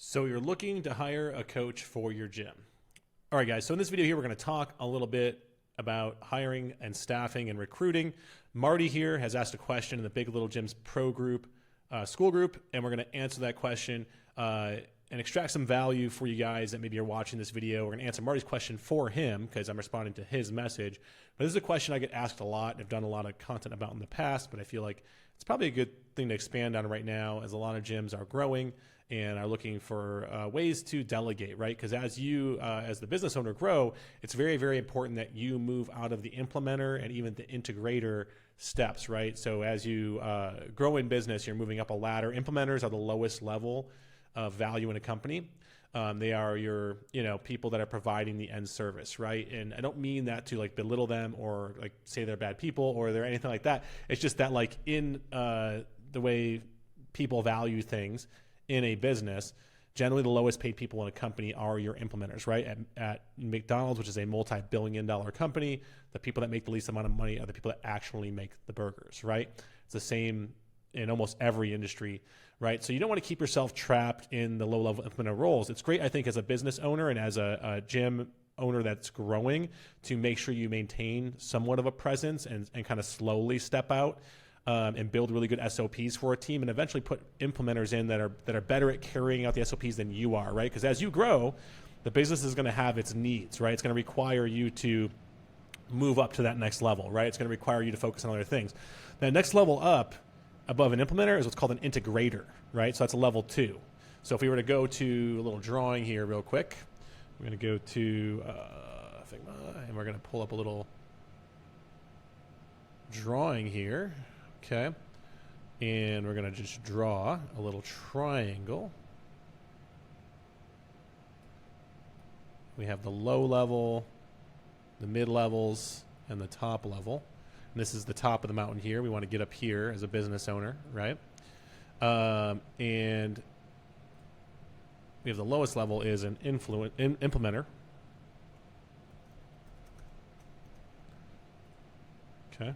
So you're looking to hire a coach for your gym. All right, guys. So in this video here, we're going to talk a little bit about hiring and staffing and recruiting. Marty here has asked a question in the Big Little Gyms Pro Group, school group, and we're going to answer that question and extract some value for you guys that maybe are watching this video. We're going to answer Marty's question for him because I'm responding to his message. But this is a question I get asked a lot. I've done a lot of content about in the past, but I feel like it's probably a good thing to expand on right now as a lot of gyms are growing and are looking for ways to delegate, right? Because as you, as the business owner grow, it's very, very important that you move out of the implementer and even the integrator steps, right? So as you grow in business, you're moving up a ladder. Implementers are the lowest level of value in a company. They are your, people that are providing the end service, right? And I don't mean that to like belittle them or like say they're bad people or they're anything like that. It's just that like in the way people value things in a business, generally the lowest paid people in a company are your implementers, right? At McDonald's, which is a multi-billion-dollar company, the people that make the least amount of money are the people that actually make the burgers, right? It's the same in almost every industry, right? So you don't want to keep yourself trapped in the low-level implementer roles. It's great, I think, as a business owner and as a gym owner that's growing to make sure you maintain somewhat of a presence and kind of slowly step out and build really good SOPs for a team and eventually put implementers in that are better at carrying out the SOPs than you are, right? Because as you grow, the business is going to have its needs, right? It's going to require you to move up to that next level, right? It's going to require you to focus on other things. That next level up above an implementer is what's called an integrator, right? So that's a level 2. So if we were to go to a little drawing here real quick, we're going to go to Figma, and we're going to pull up a little drawing here. Okay, and we're going to just draw a little triangle. We have the low level, the mid levels, and the top level. And this is the top of the mountain here. We want to get up here as a business owner, right? And we have the lowest level is an implementer. Okay.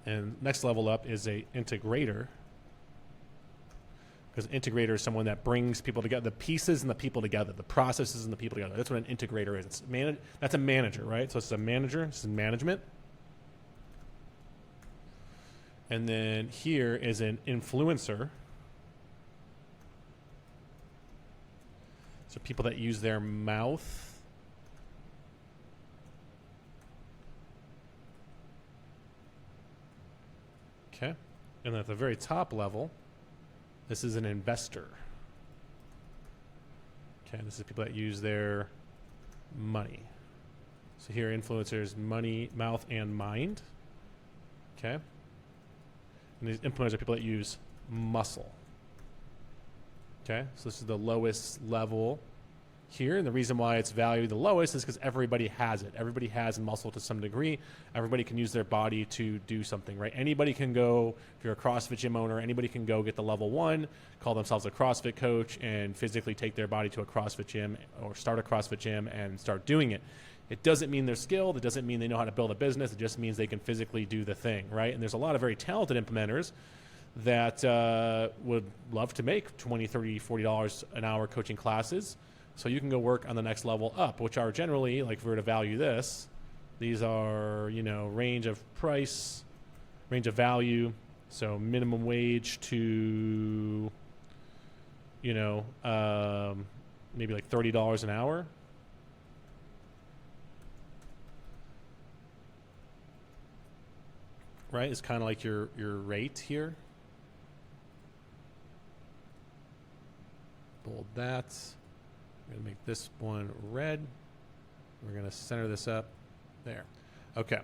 And next level up is a integrator, because an integrator is someone that brings people together, the pieces and the people together, the processes and the people together. That's what an integrator is. That's a manager, right? So it's a manager. This is management. And then here is an influencer. So people that use their mouth okay, and at the very top level, this is an investor. Okay, this is people that use their money. So here, influencers, money, mouth, and mind. Okay, and these implementers are people that use muscle. Okay, so this is the lowest level here, and the reason why it's valued the lowest is because everybody has it. Everybody has muscle to some degree. Everybody can use their body to do something, right? Anybody can go, if you're a CrossFit gym owner, anybody can go get the level 1, call themselves a CrossFit coach, and physically take their body to a CrossFit gym or start a CrossFit gym and start doing it. It doesn't mean they're skilled. It doesn't mean they know how to build a business. It just means they can physically do the thing, right? And there's a lot of very talented implementers that would love to make $20, $30, $40 an hour coaching classes. So you can go work on the next level up, which are generally, like if we were to value this, these are, range of price, range of value. So minimum wage to, maybe like $30 an hour. Right? It's kind of like your rate here. Bold that. We're going to make this one red. We're going to center this up there. Okay.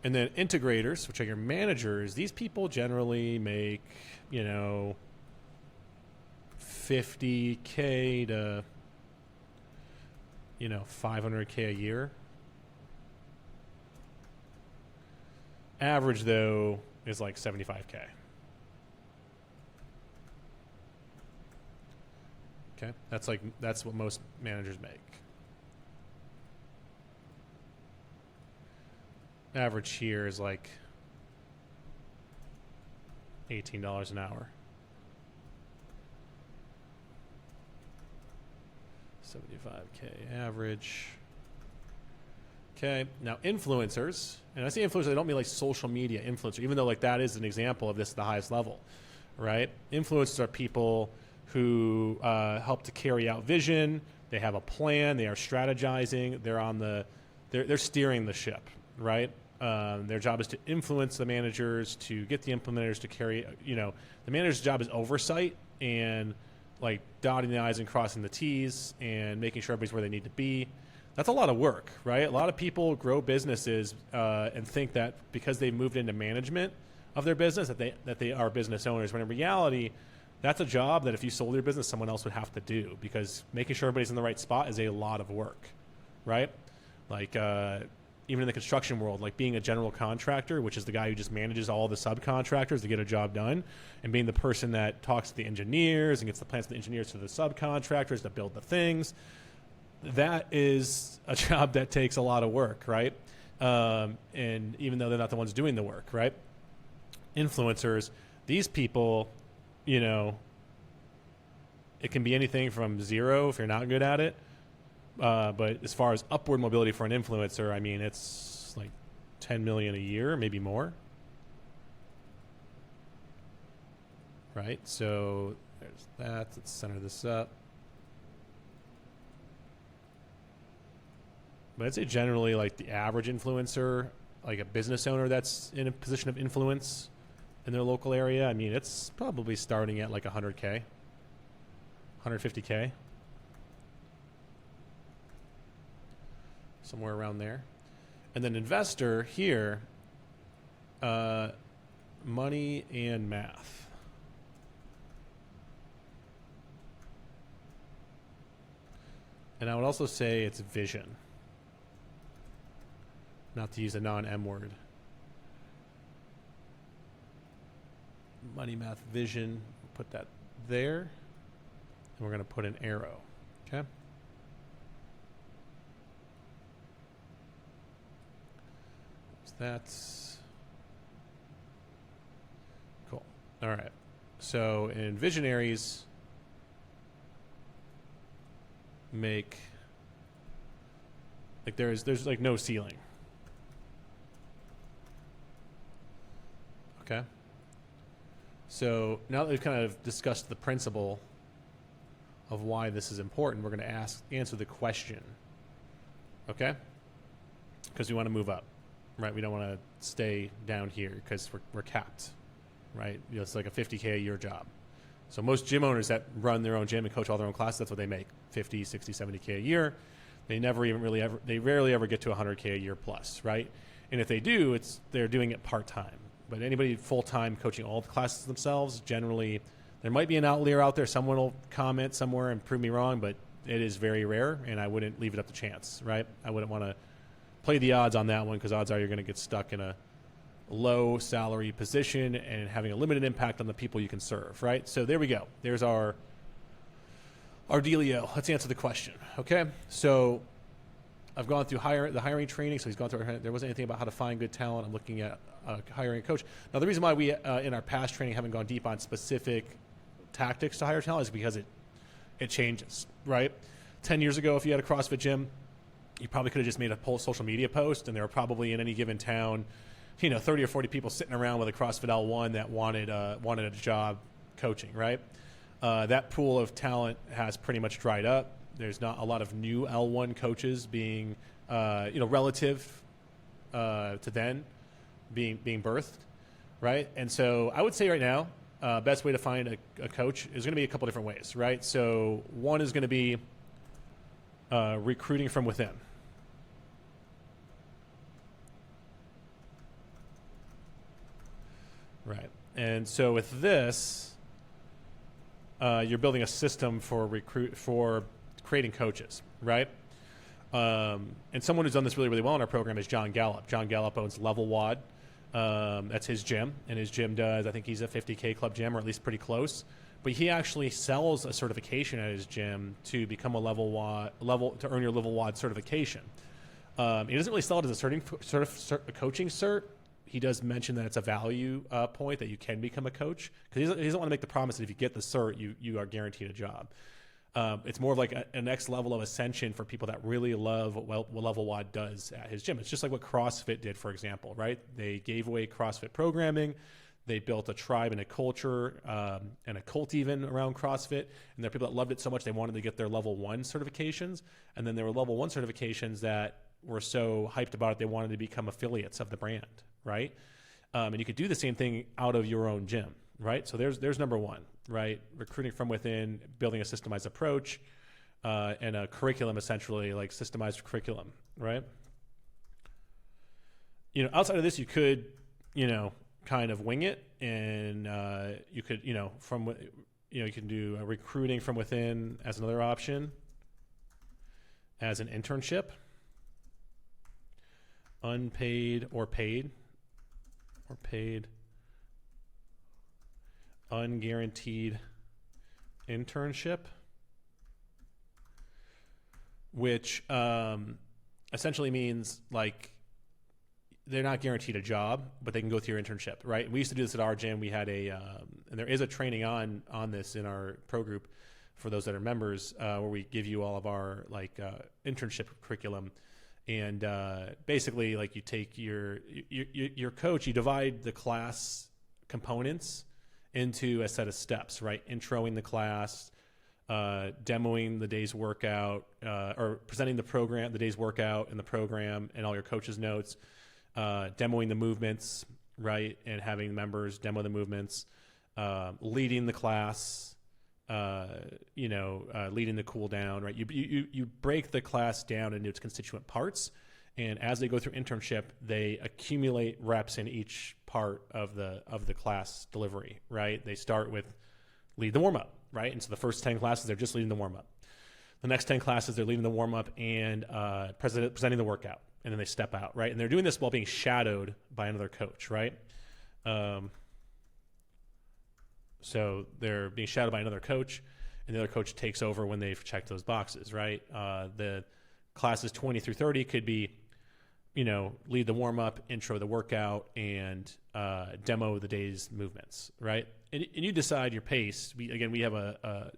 And then integrators, which are your managers, these people generally make, $50K to, $500K a year. Average, though, is like $75K. Okay, that's what most managers make. Average here is like $18 an hour. 75K average. Okay, now influencers, and I say influencers, I don't mean like social media influencer, even though like that is an example of this at the highest level, right? Influencers are people who help to carry out vision. They have a plan. They are strategizing. They're steering the ship, right? Their job is to influence the managers, to get the implementers to carry. The manager's job is oversight and like dotting the I's and crossing the T's and making sure everybody's where they need to be. That's a lot of work, right? A lot of people grow businesses and think that because they've moved into management of their business that they are business owners, when in reality, that's a job that if you sold your business, someone else would have to do, because making sure everybody's in the right spot is a lot of work, right? Like even in the construction world, like being a general contractor, which is the guy who just manages all the subcontractors to get a job done, and being the person that talks to the engineers and gets the plans from the engineers to the subcontractors to build the things. That is a job that takes a lot of work, right? And even though they're not the ones doing the work, right? Influencers, these people, it can be anything from zero if you're not good at it. But as far as upward mobility for an influencer, I mean, it's like 10 million a year, maybe more. Right? So there's that. Let's center this up. But I'd say generally like the average influencer, like a business owner that's in a position of influence in their local area, I mean, it's probably starting at like 100K, 150K. Somewhere around there. And then investor here, money and math. And I would also say it's vision. Not to use a non-M word. Money, math, vision. Put that there. And we're going to put an arrow. Okay. So that's cool. All right. So in visionaries, make like there's like no ceiling. Okay. So now that we've kind of discussed the principle of why this is important, we're going to answer the question. Okay? Because we want to move up, right? We don't want to stay down here because we're capped, right? It's like a 50K a year job. So most gym owners that run their own gym and coach all their own classes, that's what they make, 50, 60, 70K a year. They rarely ever get to 100K a year plus, right? And if they do, they're doing it part-time. But anybody full-time coaching all the classes themselves, generally, there might be an outlier out there. Someone will comment somewhere and prove me wrong, but it is very rare, and I wouldn't leave it up to chance, right? I wouldn't want to play the odds on that one, because odds are you're going to get stuck in a low salary position and having a limited impact on the people you can serve, right? So there we go. There's our dealio. Let's answer the question, okay? So I've gone through the hiring training, so he's gone through. There wasn't anything about how to find good talent. I'm looking at hiring a coach. Now, the reason why we, in our past training, haven't gone deep on specific tactics to hire talent is because it changes, right? 10 years ago, if you had a CrossFit gym, you probably could have just made a social media post, and there were probably in any given town, 30 or 40 people sitting around with a CrossFit L1 that wanted a job coaching, right? That pool of talent has pretty much dried up. There's not a lot of new L1 coaches being, relative to then being birthed, right? And so I would say right now, best way to find a coach is going to be a couple different ways, right? So one is going to be recruiting from within. Right. And so with this, you're building a system for creating coaches, right? And someone who's done this really, really well in our program is John Gallup. John Gallup owns Level Wad. That's his gym, and his gym does, I think he's a 50K club gym, or at least pretty close. But he actually sells a certification at his gym to become a to earn your Level Wad certification. He doesn't really sell it as a coaching cert. he does mention that it's a value point that you can become a coach, because he doesn't want to make the promise that if you get the cert, you are guaranteed a job. It's more of like a next level of ascension for people that really love what Level Wad does at his gym. It's just like what CrossFit did, for example, right? They gave away CrossFit programming. They built a tribe and a culture and a cult even around CrossFit. And there are people that loved it so much they wanted to get their Level 1 certifications. And then there were Level 1 certifications that were so hyped about it they wanted to become affiliates of the brand, right? And you could do the same thing out of your own gym, right? So there's number one, right? Recruiting from within, building a systemized approach, and a curriculum, essentially, like systemized curriculum, right? Outside of this, you could, kind of wing it, and you could, you can do recruiting from within as another option, as an internship, unpaid or paid, unguaranteed internship, which essentially means like they're not guaranteed a job, but they can go through your internship, right? We used to do this at our gym. We had and there is a training on this in our pro group for those that are members, where we give you all of our internship curriculum. And basically, like, you take your coach, you divide the class components into a set of steps, right? Introing the class, demoing the day's workout, or presenting the program, the day's workout and the program and all your coach's notes, demoing the movements, right? And having members demo the movements, leading the class, leading the cool down, right? You break the class down into its constituent parts, and as they go through internship, they accumulate reps in each part of the class delivery, right? They start with lead the warm up, right? And so the first 10 classes, they're just leading the warm up. The next 10 classes, they're leading the warm up and presenting the workout, and then they step out, right? And they're doing this while being shadowed by another coach, right? So they're being shadowed by another coach, and the other coach takes over when they've checked those boxes, right? The classes 20 through 30 could be, lead the warm-up, intro the workout, and demo the day's movements, right? And you decide your pace. We have a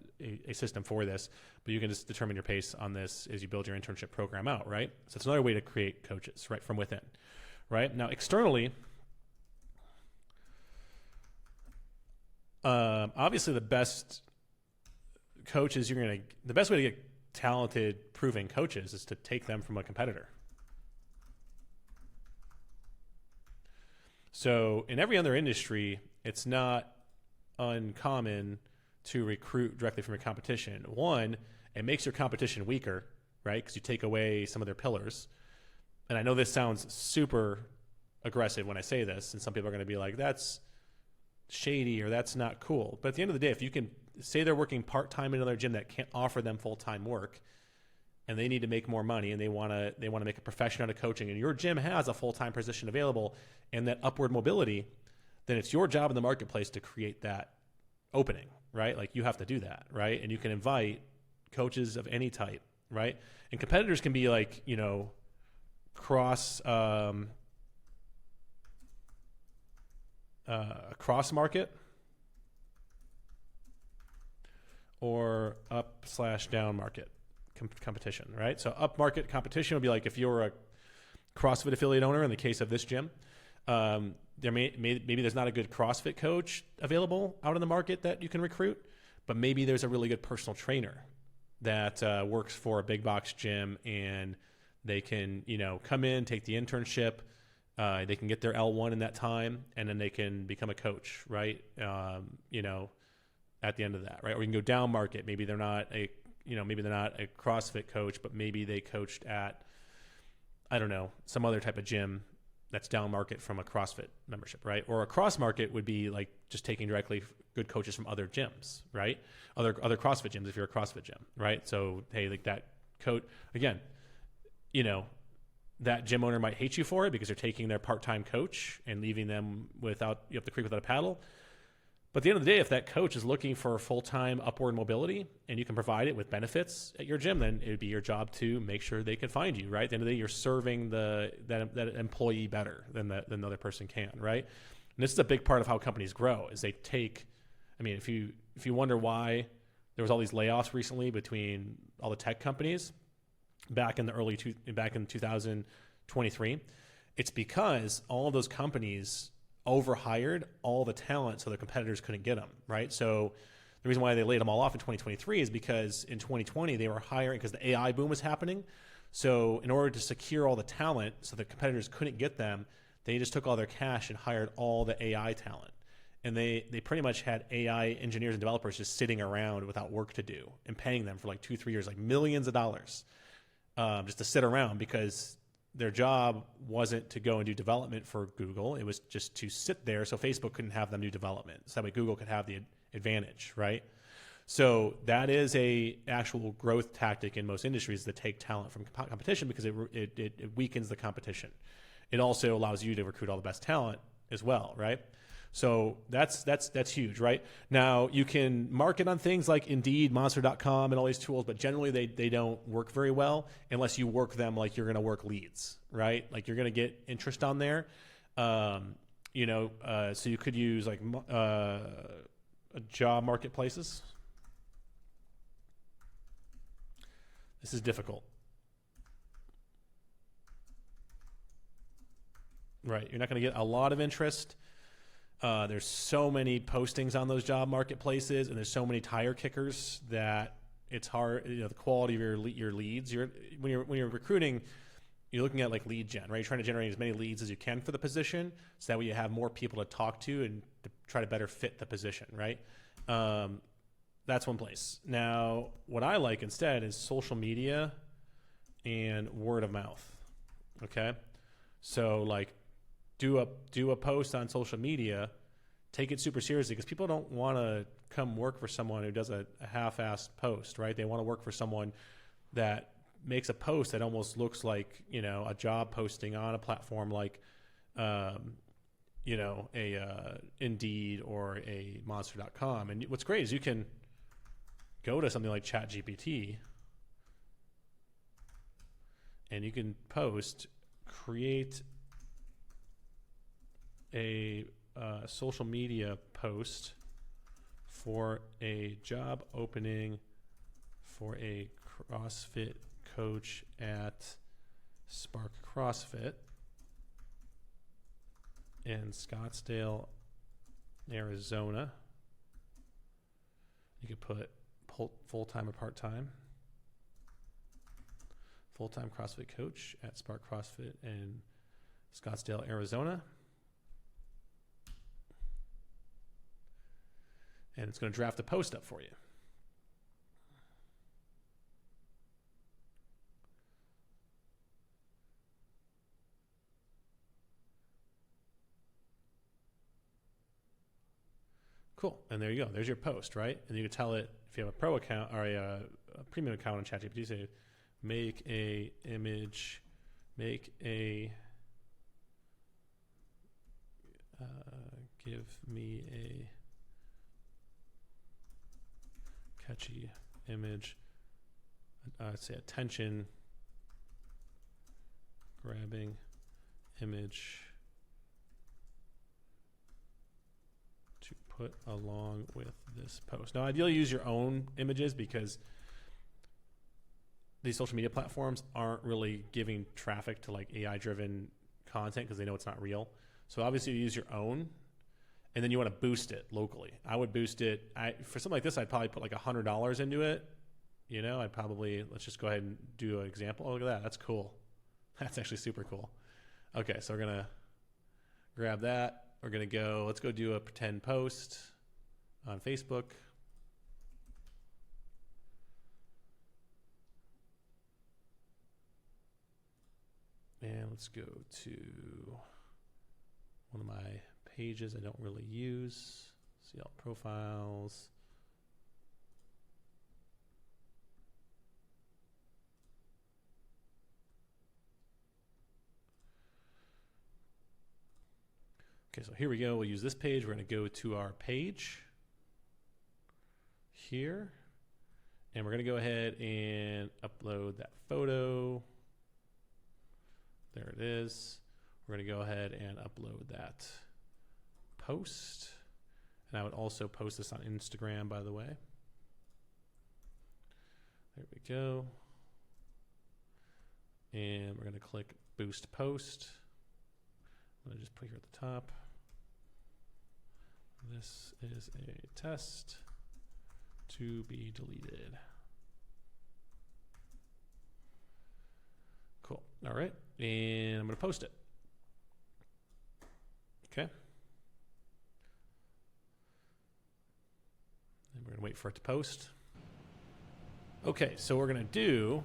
system for this, but you can just determine your pace on this as you build your internship program out, right? So it's another way to create coaches, right, from within, right? Now, externally, obviously the best coaches the best way to get talented, proven coaches is to take them from a competitor. So in every other industry, it's not uncommon to recruit directly from your competition. One, it makes your competition weaker, right? Because you take away some of their pillars. And I know this sounds super aggressive when I say this, and some people are going to be like, that's shady or that's not cool. But at the end of the day, if you can say they're working part-time in another gym that can't offer them full-time work, and they need to make more money, and they want to make a profession out of coaching, and your gym has a full-time position available and that upward mobility, then it's your job in the marketplace to create that opening, right? Like, you have to do that, right? And you can invite coaches of any type, right? And competitors can be like, cross market or up/down market competition, right? So up market competition would be like if you're a CrossFit affiliate owner in the case of this gym, maybe there's not a good CrossFit coach available out in the market that you can recruit, but maybe there's a really good personal trainer that works for a big box gym, and they can come in, take the internship. They can get their L1 in that time, and then they can become a coach, right? At the end of that, right? Or you can go down market. Maybe they're not a CrossFit coach, but maybe they coached at, I don't know, some other type of gym that's down market from a CrossFit membership, right? Or a cross market would be like just taking directly good coaches from other gyms, right? Other CrossFit gyms if you're a CrossFit gym, right? So, hey, like that coach, again, that gym owner might hate you for it because you're taking their part-time coach and leaving them up the creek without a paddle. But at the end of the day, if that coach is looking for full-time upward mobility and you can provide it with benefits at your gym, then it would be your job to make sure they can find you, right? At the end of the day, you're serving that employee better than the other person can, right? And this is a big part of how companies grow is they take, I mean, if you wonder why there was all these layoffs recently between all the tech companies back in 2023, it's because all of those companies overhired all the talent so their competitors couldn't get them, right? So the reason why they laid them all off in 2023 is because in 2020 they were hiring because the AI boom was happening. So in order to secure all the talent so the competitors couldn't get them, they just took all their cash and hired all the AI talent. And they pretty much had AI engineers and developers just sitting around without work to do and paying them for like 2-3 years, like millions of dollars just to sit around because their job wasn't to go and do development for Google. It was just to sit there so Facebook couldn't have them do development. So that way Google could have the advantage, right? So that is a actual growth tactic in most industries that take talent from competition because it weakens the competition. It also allows you to recruit all the best talent as well, right? So that's huge, right? Now you can market on things like Indeed, Monster.com, and all these tools, but generally they don't work very well unless you work them like you're going to work leads, right? Like you're going to get interest on there, so you could use like job marketplaces. This is difficult, right? You're not going to get a lot of interest. There's so many postings on those job marketplaces, and there's so many tire kickers that it's hard. The quality of your leads. When you're recruiting, you're looking at like lead gen, right? You're trying to generate as many leads as you can for the position, so that way you have more people to talk to and to try to better fit the position, right? That's one place. Now, what I like instead is social media and word of mouth. Okay, so like. Do a post on social media, take it super seriously because people don't want to come work for someone who does a half-assed post, right? They want to work for someone that makes a post that almost looks like a job posting on a platform like Indeed or a Monster.com. And what's great is you can go to something like ChatGPT and you can create a social media post for a job opening for a CrossFit coach at Spark CrossFit in Scottsdale, Arizona. You could put full-time or part-time. Full-time CrossFit coach at Spark CrossFit in Scottsdale, Arizona. And it's going to draft a post up for you. Cool. And there you go. There's your post, right? And you can tell it if you have a pro account or a premium account on ChatGPT, say, make a image, give me a catchy image, say attention grabbing image to put along with this post. Now, ideally use your own images because these social media platforms aren't really giving traffic to like AI driven content because they know it's not real. So obviously you use your own. And then you want to boost it locally. I would boost it. For something like this, I'd probably put like $100 into it. Let's just go ahead and do an example. Oh, look at that. That's cool. That's actually super cool. Okay, so we're going to grab that. We're going to let's go do a pretend post on Facebook. And let's go to one of my pages I don't really use. See all profiles. Okay, so here we go. We'll use this page. We're going to go to our page here, and we're going to go ahead and upload that photo. There it is. We're going to go ahead and upload that post. And I would also post this on Instagram, by the way. There we go. And we're going to click Boost Post. I'm going to just put here at the top. This is a test to be deleted. Cool. All right. And I'm going to post it. Okay. And we're going to wait for it to post. Okay. So what we're going to do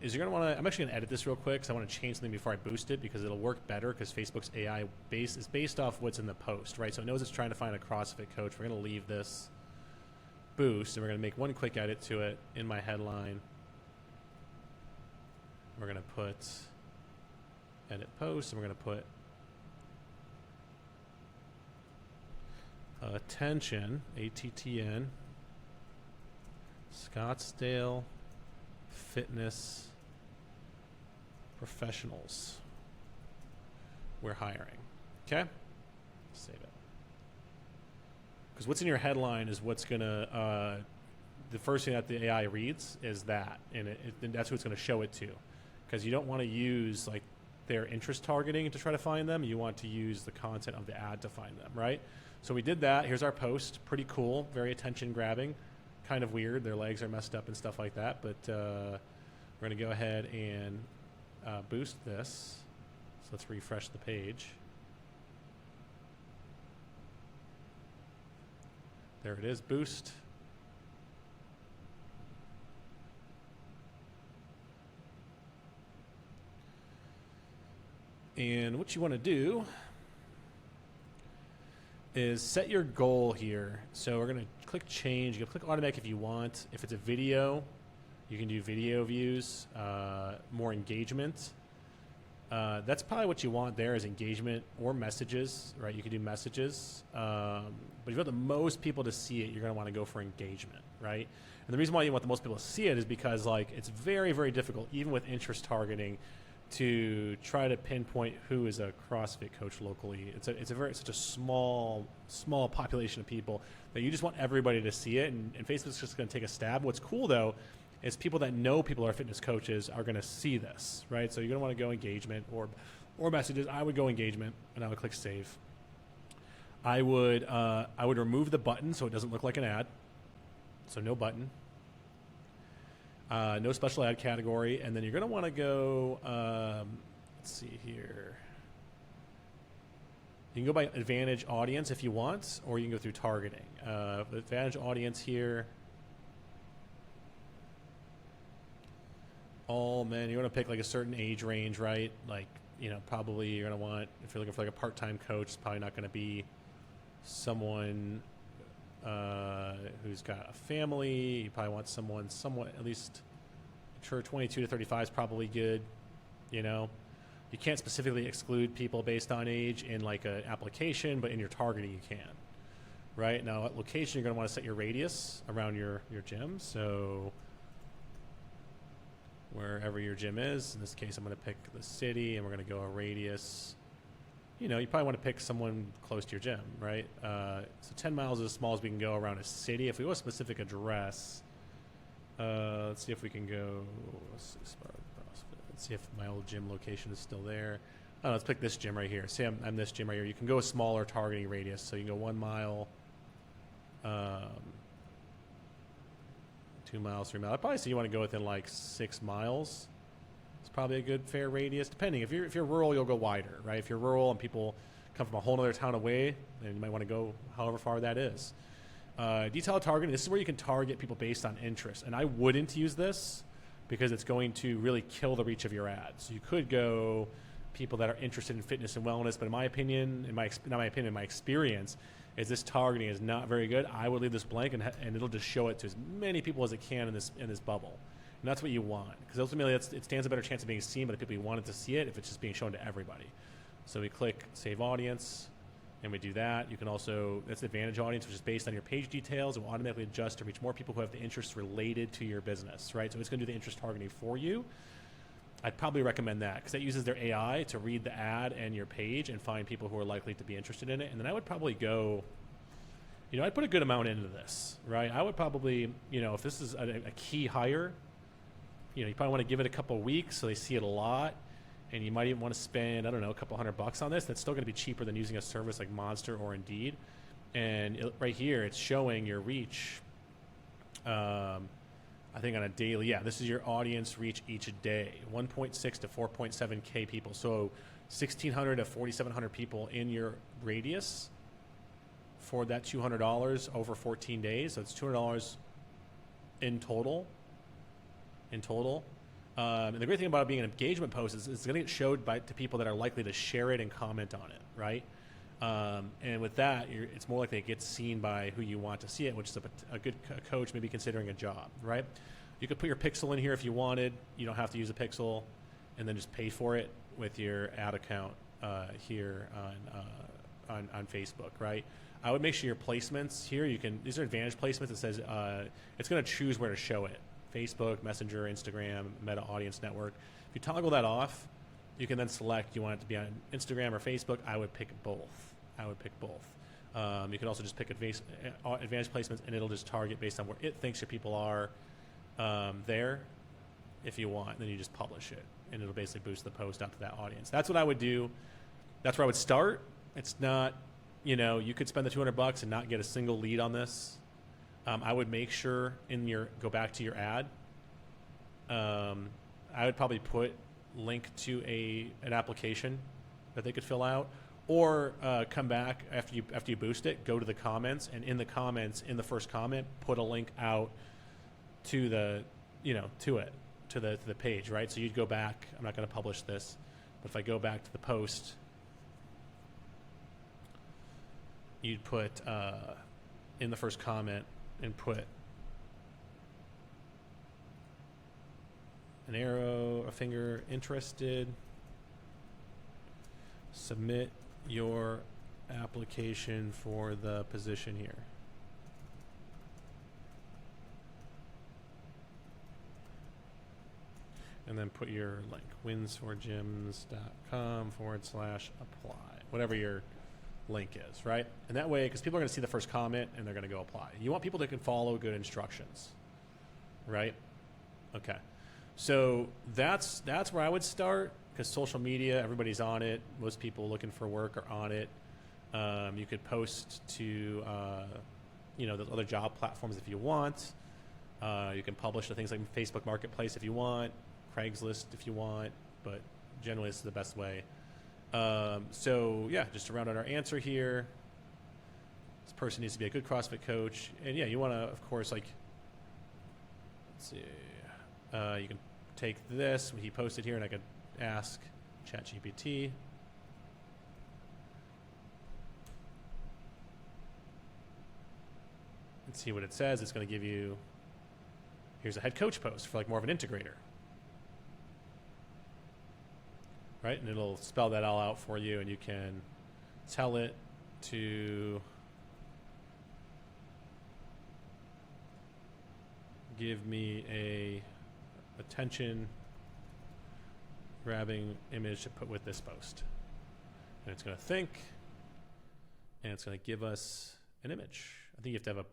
is you're going to want to, I'm actually going to edit this real quick because I want to change something before I boost it because it'll work better because Facebook's AI base is based off what's in the post, right? So it knows it's trying to find a CrossFit coach. We're going to leave this boost and we're going to make one quick edit to it in my headline. We're going to put edit post and we're going to put attention, ATTN, Scottsdale fitness professionals. We're hiring. Okay? Save it. Because what's in your headline is what's going to, the first thing that the AI reads is that. And that's who it's going to show it to. Because you don't want to use like their interest targeting to try to find them. You want to use the content of the ad to find them, right? So we did that. Here's our post. Pretty cool. Very attention grabbing. Kind of weird. Their legs are messed up and stuff like that. But we're going to go ahead and boost this. So let's refresh the page. There it is. Boost. And what you want to do is set your goal here. So we're going to click change. You can click automatic if you want. If it's a video, you can do video views, more engagement. That's probably what you want there is engagement or messages, right? You can do messages. But if you want the most people to see it, you're going to want to go for engagement, right? And the reason why you want the most people to see it is because like it's very, very difficult, even with interest targeting, to try to pinpoint who is a CrossFit coach locally. It's such a small population of people that you just want everybody to see it, and Facebook's just going to take a stab. What's cool though is people that know people are fitness coaches are going to see this, right? So you're going to want to go engagement or messages. I would go engagement, and I would click save. I would remove the button so it doesn't look like an ad. So no button. No special ad category, and then you're going to want to go, let's see here. You can go by advantage audience if you want, or you can go through targeting. Advantage audience here. All men, you want to pick like a certain age range, right? Like, you know, probably you're going to want, if you're looking for like a part-time coach, it's probably not going to be someone who's got a family. You probably want someone somewhat, at least, sure, 22 to 35 is probably good. You know, you can't specifically exclude people based on age in like an application, but in your targeting you can. Right now, at location, you're going to want to set your radius around your gym. So wherever your gym is, in this case, I'm going to pick the city, and we're going to go a radius. You know, you probably want to pick someone close to your gym, right? So 10 miles is as small as we can go around a city. If we go a specific address, let's see if we can go, let's see if my old gym location is still there. Oh, let's pick this gym right here. Say I'm this gym right here. You can go a smaller targeting radius. So you can go 1 mile, 2 miles, 3 miles. I'd probably say you want to go within like 6 miles. It's probably a good fair radius, depending. If you're rural, you'll go wider, right? If you're rural and people come from a whole other town away, then you might want to go however far that is. Detailed targeting, this is where you can target people based on interest. And I wouldn't use this because it's going to really kill the reach of your ad. So you could go people that are interested in fitness and wellness, but in my opinion, my experience, is this targeting is not very good. I would leave this blank and it'll just show it to as many people as it can in this bubble. And that's what you want, because ultimately it stands a better chance of being seen by the people you wanted to see it if it's just being shown to everybody. So we click save audience and we do that. You can also, that's the Advantage audience, which is based on your page details. It will automatically adjust to reach more people who have the interests related to your business, right? So it's going to do the interest targeting for you. I'd probably recommend that because that uses their AI to read the ad and your page and find people who are likely to be interested in it. And then I would probably go, I'd put a good amount into this, right? I would probably, if this is a key hire, you probably want to give it a couple of weeks so they see it a lot. And you might even want to spend, I don't know, a couple $100 on this. That's still going to be cheaper than using a service like Monster or Indeed. And right here, it's showing your reach. I think on a daily, this is your audience reach each day, 1.6 to 4.7K people. So 1,600 to 4,700 people in your radius for that $200 over 14 days. So it's $200 in total. And the great thing about it being an engagement post is it's going to get showed to people that are likely to share it and comment on it, right? And with that, it's more likely it gets seen by who you want to see it, which is a good coach maybe considering a job, right? You could put your pixel in here if you wanted. You don't have to use a pixel, and then just pay for it with your ad account here on Facebook, right? I would make sure your placements here, these are Advantage placements. It says it's going to choose where to show it. Facebook, Messenger, Instagram, Meta Audience Network. If you toggle that off, you can then select you want it to be on Instagram or Facebook. I would pick both. You can also just pick Advantage placements, and it'll just target based on where it thinks your people are there if you want. Then you just publish it, and it'll basically boost the post out to that audience. That's what I would do. That's where I would start. It's not, you could spend the $200 and not get a single lead on this. I would make sure go back to your ad. I would probably put link to an application that they could fill out, or come back after you boost it, go to the comments, and in the comments, in the first comment, put a link out to the page, right? So you'd go back. I'm not going to publish this, but if I go back to the post, you'd put in the first comment and put an arrow, a finger, interested, submit your application for the position here. And then put your link, winsforgyms.com/apply, whatever your link is, right? And that way, because people are going to see the first comment and they're going to go apply. You want people that can follow good instructions, right? Okay. So that's where I would start, because social media, everybody's on it. Most people looking for work are on it. You could post to, those other job platforms if you want. You can publish to things like Facebook Marketplace if you want, Craigslist if you want, but generally this is the best way. Just to round out our answer here, this person needs to be a good CrossFit coach. And you want to, of course, let's see, you can take this, what he posted here, and I could ask ChatGPT. And see what it says. It's going to give you, here's a head coach post for more of an integrator. Right, and it'll spell that all out for you, and you can tell it to give me a attention grabbing image to put with this post. And it's going to think, and it's going to give us an image. I think you have to have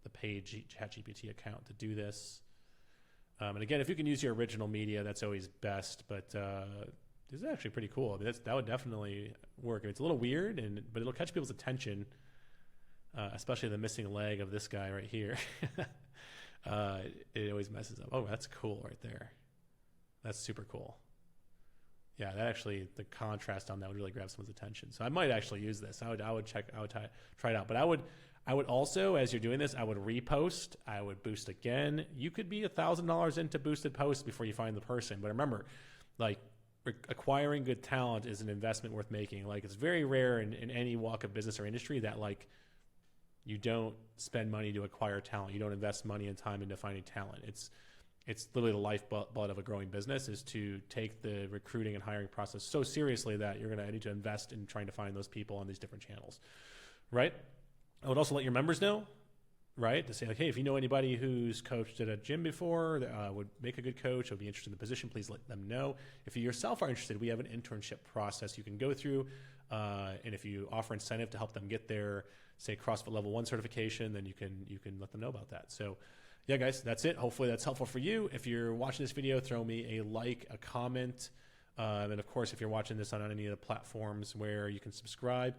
the paid ChatGPT account to do this. And again, if you can use your original media, that's always best, but this is actually pretty cool. I mean, that would definitely work. I mean, it's a little weird, but it'll catch people's attention, especially the missing leg of this guy right here. It always messes up. Oh, that's cool right there. That's super cool. Yeah, that actually, the contrast on that would really grab someone's attention. So I might actually use this. I would try it out. But I would also, as you're doing this, I would repost. I would boost again. You could be $1,000 into boosted posts before you find the person. But remember, acquiring good talent is an investment worth making. It's very rare in any walk of business or industry that you don't spend money to acquire talent. You don't invest money and time into finding talent. it's literally the lifeblood of a growing business, is to take the recruiting and hiring process so seriously that you're going to need to invest in trying to find those people on these different channels, right? I would also let your members know, right? To say like, hey, if you know anybody who's coached at a gym before, would make a good coach, would be interested in the position, please let them know. If you yourself are interested, we have an internship process you can go through. And if you offer incentive to help them get their, say, CrossFit Level 1 certification, then you can let them know about that. So yeah, guys, that's it. Hopefully that's helpful for you. If you're watching this video, throw me a like, a comment. And of course, if you're watching this on any of the platforms where you can subscribe,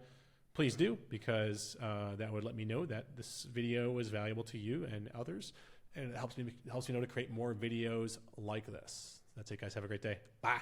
please do, because that would let me know that this video is valuable to you and others. And it helps me know to create more videos like this. That's it, guys. Have a great day. Bye.